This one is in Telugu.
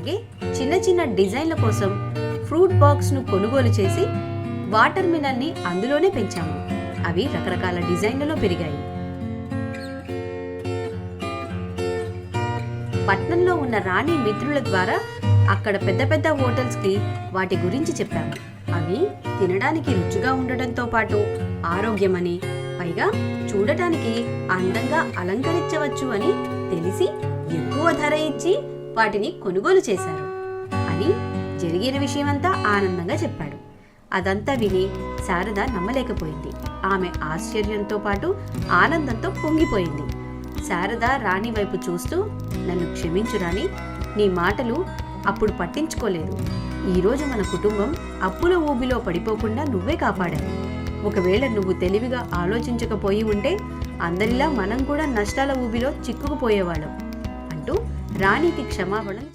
అలాగే చిన్న చిన్న డిజైన్ల కోసం ఫ్రూట్ బాక్స్ను కొనుగోలు చేసి వాటర్ మిలన్ని అందులోనే పెంచాము. అవి రకరకాల డిజైన్లలో పెరిగాయి. పట్నంలో ఉన్న రాణి మిత్రుల ద్వారా అక్కడ పెద్ద పెద్ద హోటల్స్కి వాటి గురించి చెప్పాము. అవి తినడానికి రుచిగా ఉండటంతో పాటు ఆరోగ్యమని, పైగా చూడటానికి అందంగా అలంకరించవచ్చు అని తెలిసి ఎక్కువ ధర ఇచ్చి వాటిని కొనుగోలు చేశారు అని జరిగిన విషయమంతా ఆనందంగా చెప్పాడు. అదంతా విని శారద నమ్మలేకపోయింది. ఆమె ఆశ్చర్యంతో పాటు ఆనందంతో పొంగిపోయింది. శారద రాణి వైపు చూస్తూ, నన్ను క్షమించు రాణి, నీ మాటలు అప్పుడు పట్టించుకోలేదు. ఈరోజు మన కుటుంబం అప్పుల ఊబిలో పడిపోకుండా నువ్వే కాపాడావు. ఒకవేళ నువ్వు తెలివిగా ఆలోచించకపోయి ఉంటే అందరిలా మనం కూడా నష్టాల ఊబిలో చిక్కుకుపోయేవాళ్ళం అంటూ రాణికి క్షమాపణలు చెప్పారు.